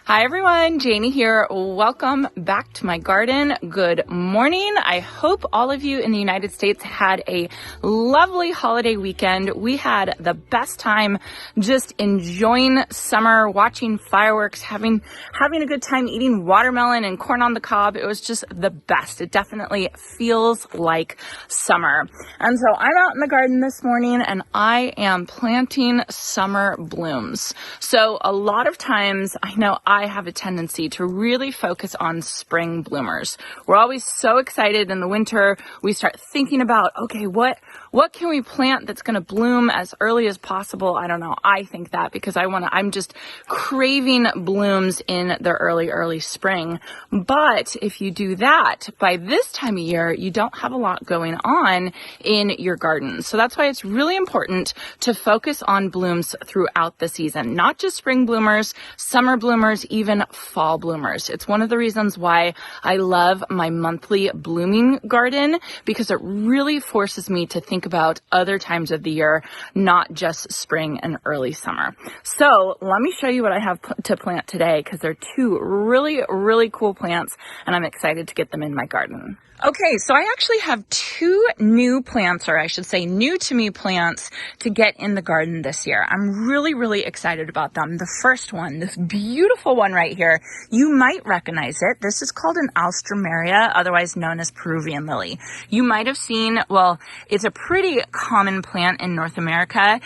Hi everyone, Janie here. Welcome back to my garden. Good morning. I hope all of you in the United States had a lovely holiday weekend. We had the best time just enjoying summer, watching fireworks, having a good time eating watermelon and corn on the cob. It was just the best. It definitely feels like summer. And so I'm out in the garden this morning and I am planting summer blooms. So a lot of times I know I have a tendency to really focus on spring bloomers. We're always so excited in the winter. We start thinking about, okay, what can we plant that's going to bloom as early as possible? I don't know. I think that because I'm just craving blooms in the early spring. But if you do that by this time of year, you don't have a lot going on in your garden. So that's why it's really important to focus on blooms throughout the season, not just spring bloomers, summer bloomers, even fall bloomers. It's one of the reasons why I love my monthly blooming garden, because it really forces me to think about other times of the year, not just spring and early summer. So let me show you what I have to plant today, because they're two really cool plants and I'm excited to get them in my garden. Okay, so I actually have two new plants, or I should say new to me plants, to get in the garden this year. I'm really excited about them. The first one, this beautiful one right here, you might recognize it. This is called an Alstroemeria, otherwise known as Peruvian lily. You might have seen, well, it's a pretty common plant in North America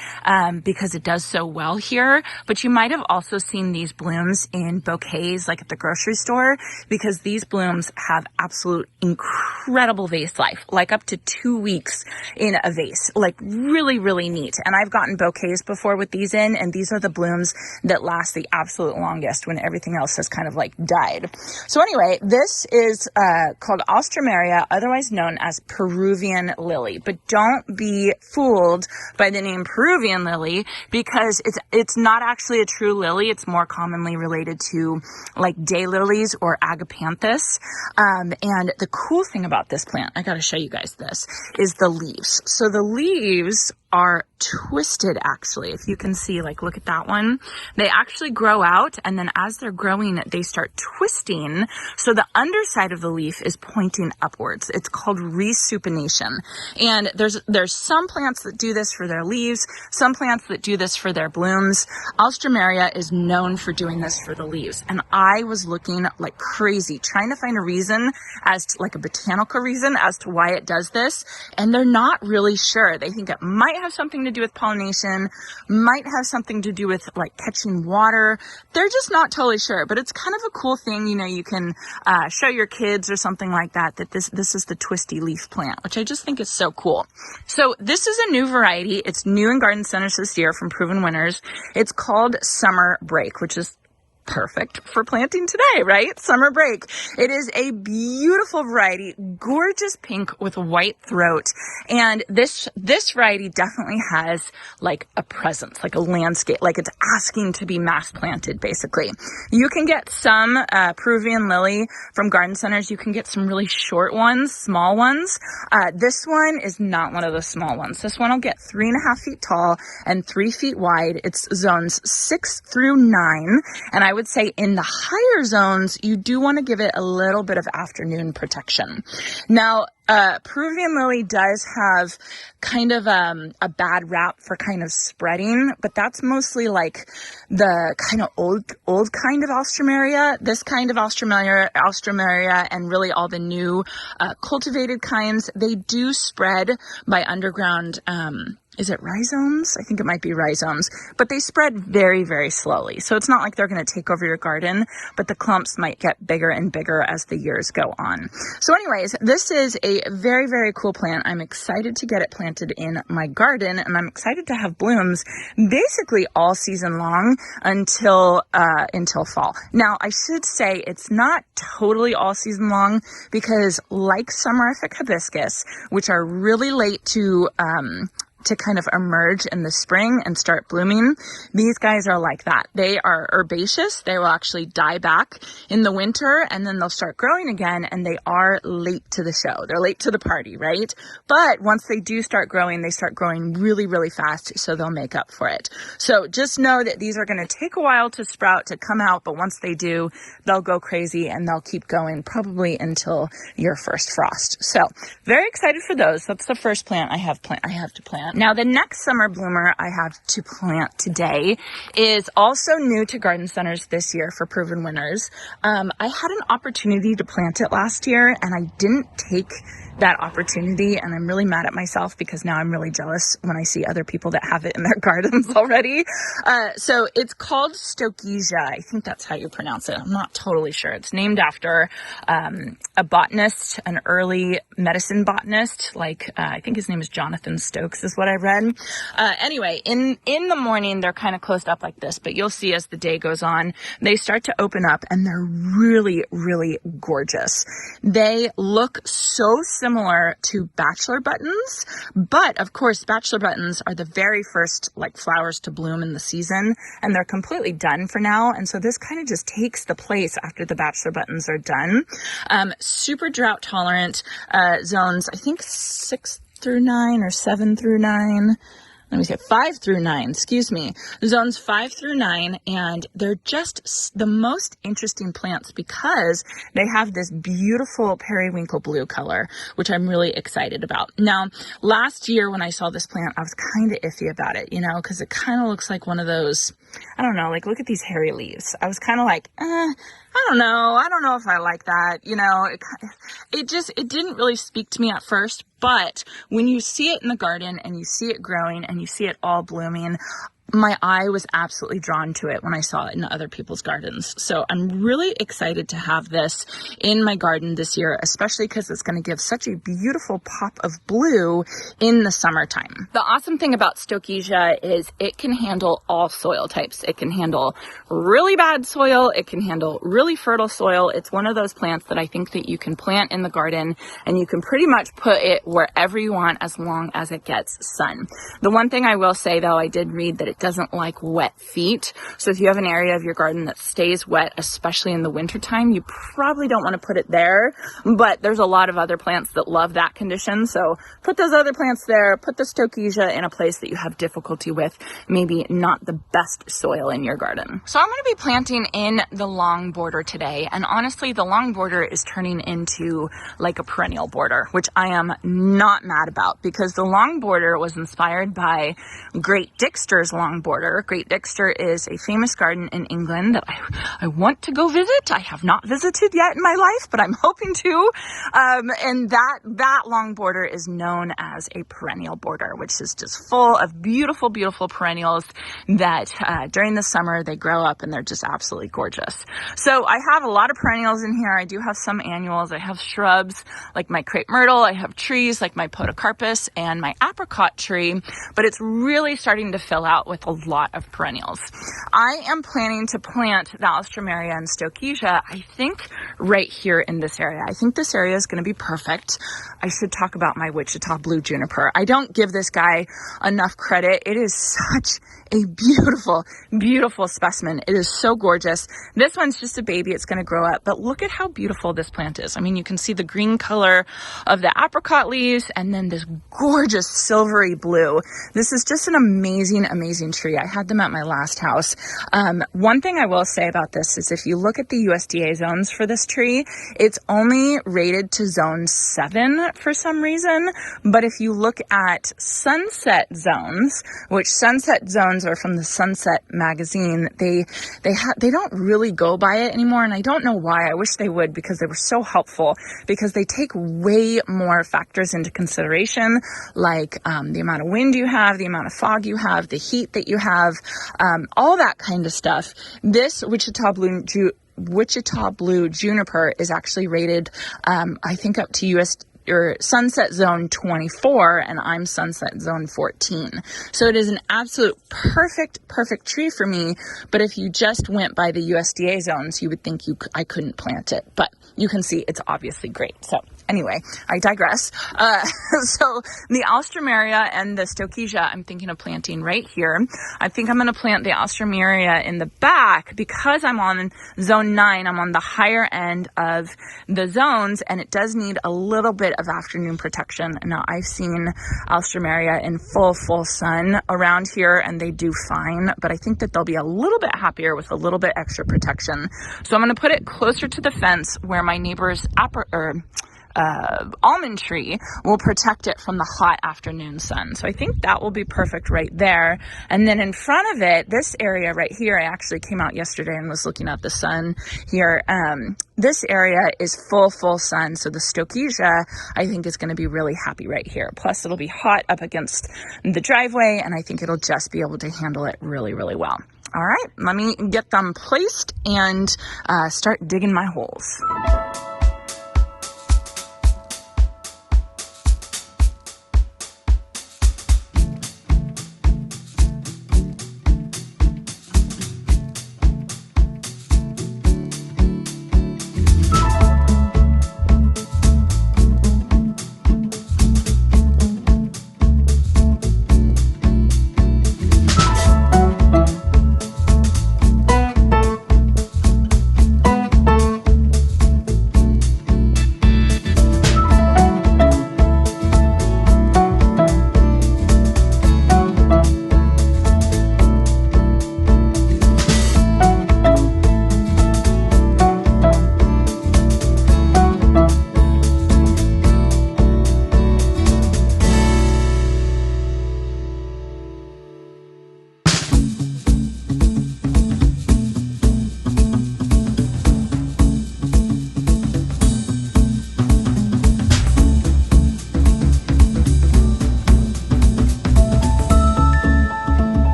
because it does so well here, but you might have also seen these blooms in bouquets like at the grocery store, because these blooms have absolute incredible vase life, like up to 2 weeks in a vase, like really neat. And I've gotten bouquets before with these in, and these are the blooms that last the absolute longest when everything else has kind of like died. So anyway, this is called Alstroemeria, otherwise known as Peruvian lily. But don't be fooled by the name Peruvian lily, because it's not actually a true lily. It's more commonly related to like daylilies or agapanthus. And the cool thing about this plant, I got to show you guys this, is the leaves. So the leaves are twisted, actually. If you can see, like, look at that one. They actually grow out, and then as they're growing, they start twisting. So the underside of the leaf is pointing upwards. It's called resupination. And there's some plants that do this for their leaves, some plants that do this for their blooms. Alstroemeria is known for doing this for the leaves. And I was looking like crazy, trying to find a reason, as to like a botanical reason as to why it does this. And they're not really sure. They think it might have something to do with pollination, might have something to do with like catching water. They're just not totally sure, but it's kind of a cool thing. You know, you can show your kids or something like that this is the twisty leaf plant, which I just think is so cool. So this is a new variety. It's new in garden centers this year from Proven Winners. It's called Summer Break, which is perfect for planting today, right? Summer Break. It is a beautiful variety, gorgeous pink with white throat. And this variety definitely has like a presence, like a landscape, like it's asking to be mass planted, basically. You can get some Peruvian lily from garden centers. You can get some really short ones, small ones. This one is not one of the small ones. This one will get 3.5 feet tall and 3 feet wide. It's zones 6 through 9. And I would say in the higher zones, you do want to give it a little bit of afternoon protection. Now, Peruvian lily does have kind of a bad rap for kind of spreading, but that's mostly like the kind of old kind of Alstroemeria. This kind of Alstroemeria and really all the new cultivated kinds, they do spread by underground is it rhizomes? I think it might be rhizomes, but they spread very slowly. So it's not like they're going to take over your garden, but the clumps might get bigger and bigger as the years go on. So anyways, this is a very cool plant. I'm excited to get it planted in my garden, and I'm excited to have blooms basically all season long until fall. Now, I should say it's not totally all season long, because like summerific hibiscus, which are really late to to kind of emerge in the spring and start blooming. These guys are like that. They are herbaceous. They will actually die back in the winter and then they'll start growing again, and they are late to the show. They're late to the party, right? But once they do start growing, they start growing really, really fast, so they'll make up for it. So just know that these are going to take a while to sprout, to come out, but once they do, they'll go crazy and they'll keep going probably until your first frost. So very excited for those. That's the first plant I have to plant. Now the next summer bloomer I have to plant today is also new to garden centers this year for proven winners. I had an opportunity to plant it last year and I didn't take that opportunity, and I'm really mad at myself because now I'm really jealous when I see other people that have it in their gardens already. So it's called Stokesia. I think that's how you pronounce it. I'm not totally sure. It's named after a botanist, an early medicine botanist, like I think his name is Jonathan Stokes is what I read. Anyway, in the morning they're kind of closed up like this, but you'll see as the day goes on, they start to open up and they're really, really gorgeous. They look so similar to bachelor buttons, but of course bachelor buttons are the very first like flowers to bloom in the season, and they're completely done for now, and so this kind of just takes the place after the bachelor buttons are done. Super drought tolerant, zones I think 6 through 9 or 7 through 9. Let me say 5 through 9, excuse me. Zones 5 through 9, and they're just the most interesting plants because they have this beautiful periwinkle blue color, which I'm really excited about. Now, last year when I saw this plant, I was kind of iffy about it, you know, because it kind of looks like one of those, I don't know, like look at these hairy leaves. I was kind of like, I don't know if I like that, you know, it didn't really speak to me at first, but when you see it in the garden and you see it growing and you see it all blooming, my eye was absolutely drawn to it when I saw it in other people's gardens. So I'm really excited to have this in my garden this year, especially because it's going to give such a beautiful pop of blue in the summertime. The awesome thing about Stokesia is it can handle all soil types. It can handle really bad soil. It can handle really fertile soil. It's one of those plants that I think that you can plant in the garden and you can pretty much put it wherever you want as long as it gets sun. The one thing I will say though, I did read that it doesn't like wet feet. So if you have an area of your garden that stays wet, especially in the wintertime, you probably don't want to put it there. But there's a lot of other plants that love that condition. So put those other plants there, put the Stokesia in a place that you have difficulty with, maybe not the best soil in your garden. So I'm going to be planting in the long border today. And honestly, the long border is turning into like a perennial border, which I am not mad about because the long border was inspired by Great Dixter's long border. Great Dixter is a famous garden in England that I want to go visit. I have not visited yet in my life, but I'm hoping to. And that long border is known as a perennial border, which is just full of beautiful, beautiful perennials that during the summer they grow up and they're just absolutely gorgeous. So I have a lot of perennials in here. I do have some annuals. I have shrubs like my crepe myrtle. I have trees like my podocarpus and my apricot tree, but it's really starting to fill out with a lot of perennials. I am planning to plant the Alstroemeria and Stokesia, I think right here in this area. I think this area is going to be perfect. I should talk about my Wichita blue juniper. I don't give this guy enough credit. It is such a beautiful, beautiful specimen. It is so gorgeous. This one's just a baby. It's going to grow up, but look at how beautiful this plant is. I mean, you can see the green color of the apricot leaves and then this gorgeous silvery blue. This is just an amazing, amazing tree. I had them at my last house. One thing I will say about this is if you look at the USDA zones for this tree, it's only rated to zone 7 for some reason. But if you look at sunset zones, which sunset zones are from the Sunset magazine, they don't really go by it anymore. And I don't know why. I wish they would because they were so helpful because they take way more factors into consideration, like the amount of wind you have, the amount of fog you have, the heat that you have, all that kind of stuff. This Wichita blue juniper is actually rated, I think up to Sunset Zone 24, and I'm Sunset Zone 14. So it is an absolute perfect tree for me. But if you just went by the USDA zones, you would think I couldn't plant it. But you can see it's obviously great. So Anyway, I digress. So the Alstroemeria and the Stokesia, I'm thinking of planting right here. I think I'm going to plant the Alstroemeria in the back because I'm on zone 9. I'm on the higher end of the zones, and it does need a little bit of afternoon protection. Now, I've seen Alstroemeria in full sun around here, and they do fine, but I think that they'll be a little bit happier with a little bit extra protection. So I'm going to put it closer to the fence where my neighbor's almond tree will protect it from the hot afternoon sun. So I think that will be perfect right there. And then in front of it, this area right here, I actually came out yesterday and was looking at the sun here. This area is full sun. So the Stokesia, I think, is going to be really happy right here. Plus it'll be hot up against the driveway, and I think it'll just be able to handle it really well. All right, let me get them placed and start digging my holes.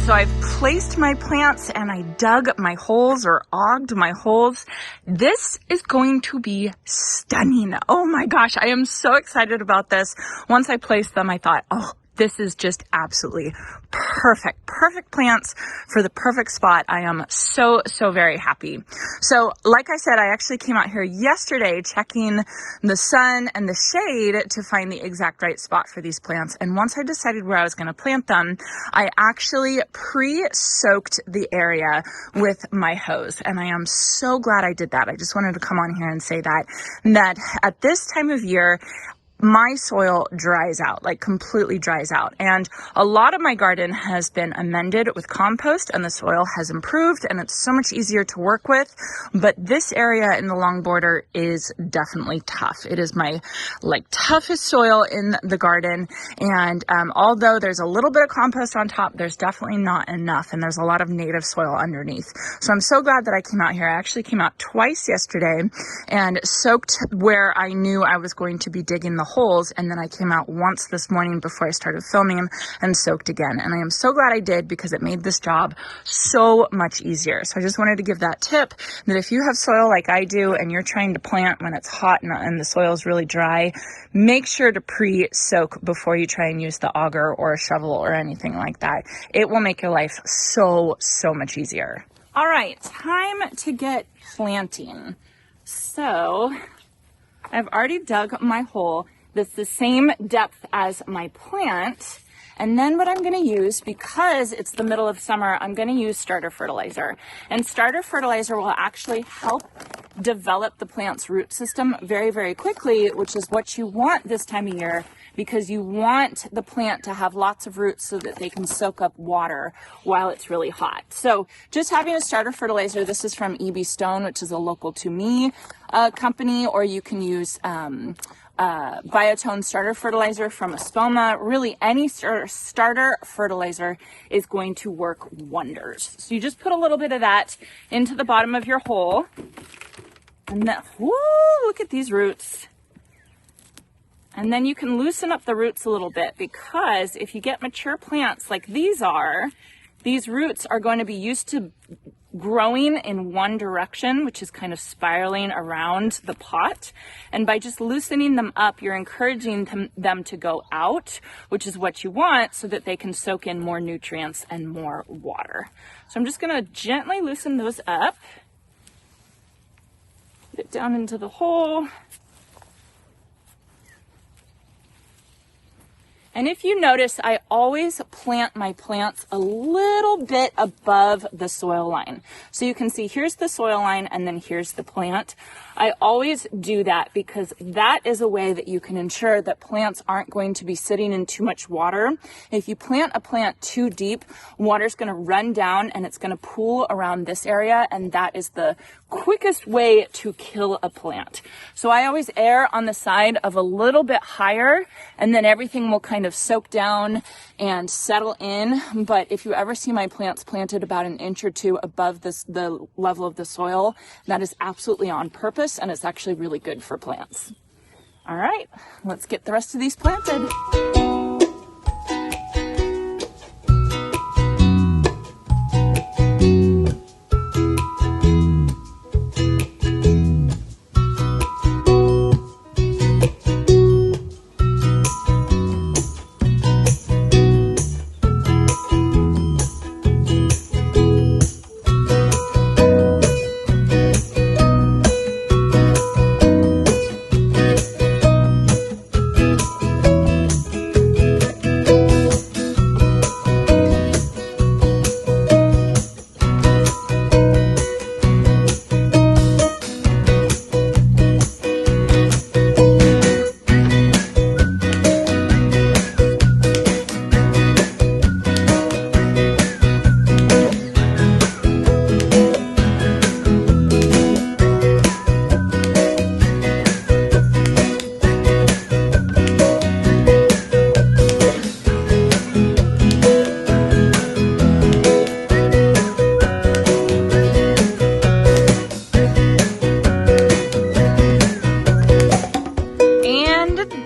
So I've placed my plants and I dug my holes or ogged my holes. This is going to be stunning. Oh my gosh, I am so excited about this. Once I placed them, I thought, oh, this is just absolutely perfect. Perfect plants for the perfect spot. I am so very happy. So like I said, I actually came out here yesterday checking the sun and the shade to find the exact right spot for these plants. And once I decided where I was going to plant them, I actually pre-soaked the area with my hose. And I am so glad I did that. I just wanted to come on here and say that at this time of year, my soil dries out, like completely dries out. And a lot of my garden has been amended with compost and the soil has improved and it's so much easier to work with. But this area in the long border is definitely tough. It is my toughest soil in the garden. And although there's a little bit of compost on top, there's definitely not enough. And there's a lot of native soil underneath. So I'm so glad that I came out here. I actually came out twice yesterday and soaked where I knew I was going to be digging the holes, and then I came out once this morning before I started filming and soaked again. And I am so glad I did because it made this job so much easier. So I just wanted to give that tip that if you have soil like I do and you're trying to plant when it's hot and the soil is really dry, make sure to pre-soak before you try and use the auger or a shovel or anything like that. It will make your life so much easier. All right, time to get planting. So I've already dug my hole. That's the same depth as my plant. And then what I'm going to use, because it's the middle of summer, I'm going to use starter fertilizer. And starter fertilizer will actually help develop the plant's root system very quickly, which is what you want this time of year, because you want the plant to have lots of roots so that they can soak up water while it's really hot. So just having a starter fertilizer, this is from EB Stone, which is a local to me company, or you can use Biotone starter fertilizer from Alstroemeria. Really, any starter fertilizer is going to work wonders. So you just put a little bit of that into the bottom of your hole. And then, whoo, look at these roots. And then you can loosen up the roots a little bit, because if you get mature plants like these roots are going to be used to growing in one direction, which is kind of spiraling around the pot. And by just loosening them up, you're encouraging them to go out, which is what you want, so that they can soak in more nutrients and more water. So I'm just going to gently loosen those up. Get it down into the hole. And if you notice, I always plant my plants a little bit above the soil line. So you can see here's the soil line and then here's the plant. I always do that because that is a way that you can ensure that plants aren't going to be sitting in too much water. If you plant a plant too deep, water's going to run down and it's going to pool around this area, and that is the quickest way to kill a plant. So I always err on the side of a little bit higher, and then everything will kind of soak down and settle in. But if you ever see my plants planted about an inch or two above the level of the soil, that is absolutely on purpose, and it's actually really good for plants. All right, let's get the rest of these planted.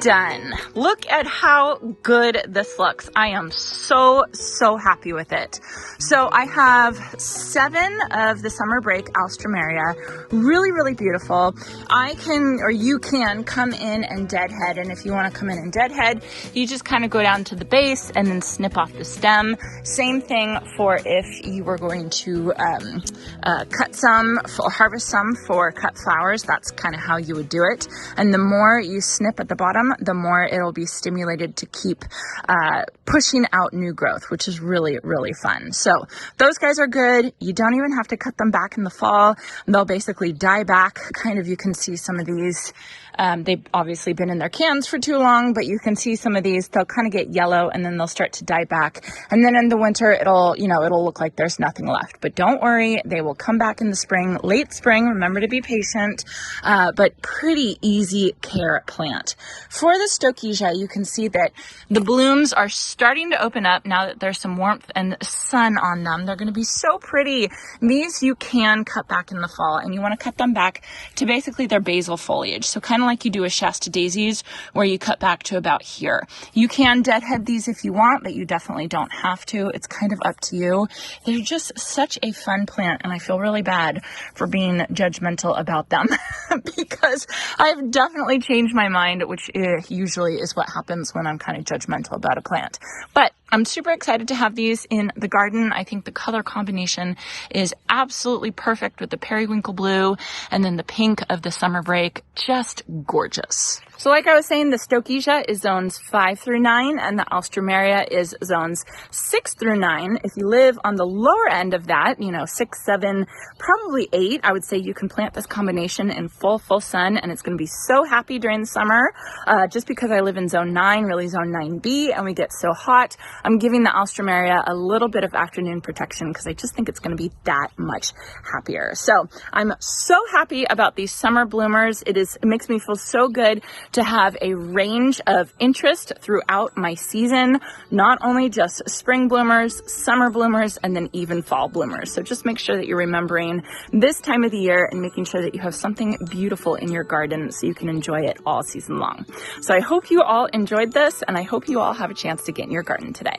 Done. Look at how good this looks. I am so happy with it. So I have 7 of the summer break Alstroemeria. Really beautiful. You can come in and deadhead, and if you want to come in and deadhead, you just kind of go down to the base and then snip off the stem. Same thing for if you were going to cut some or harvest some for cut flowers. That's kind of how you would do it. And the more you snip at the bottom, the more it'll be stimulated to keep pushing out new growth, which is really fun. So those guys are good. You don't even have to cut them back in the fall. They'll basically die back. Kind of, you can see some of these. They've obviously been in their cans for too long, but you can see some of these, they'll kind of get yellow and then they'll start to die back. And then in the winter, it'll look like there's nothing left, but don't worry. They will come back in the spring, late spring. Remember to be patient, but pretty easy care plant. For the Stokesia, you can see that the blooms are starting to open up now that there's some warmth and sun on them. They're going to be so pretty. These you can cut back in the fall, and you want to cut them back to basically their basal foliage. So kind of like you do with Shasta daisies, where you cut back to about here. You can deadhead these if you want, but you definitely don't have to. It's kind of up to you. They're just such a fun plant, and I feel really bad for being judgmental about them because I've definitely changed my mind, which usually is what happens when I'm kind of judgmental about a plant. But I'm super excited to have these in the garden. I think the color combination is absolutely perfect with the periwinkle blue and then the pink of the summer break. Just gorgeous. So like I was saying, the Stokesia is zones 5 through 9 and the Alstroemeria is zones 6 through 9. If you live on the lower end of that, 6, 7, probably 8, I would say you can plant this combination in full sun, and it's going to be so happy during the summer. Just because I live in zone 9, really zone 9B, and we get so hot, I'm giving the Alstroemeria a little bit of afternoon protection because I just think it's going to be that much happier. So I'm so happy about these summer bloomers. It makes me feel so good to have a range of interest throughout my season, not only just spring bloomers, summer bloomers, and then even fall bloomers. So just make sure that you're remembering this time of the year and making sure that you have something beautiful in your garden so you can enjoy it all season long. So I hope you all enjoyed this, and I hope you all have a chance to get in your garden today.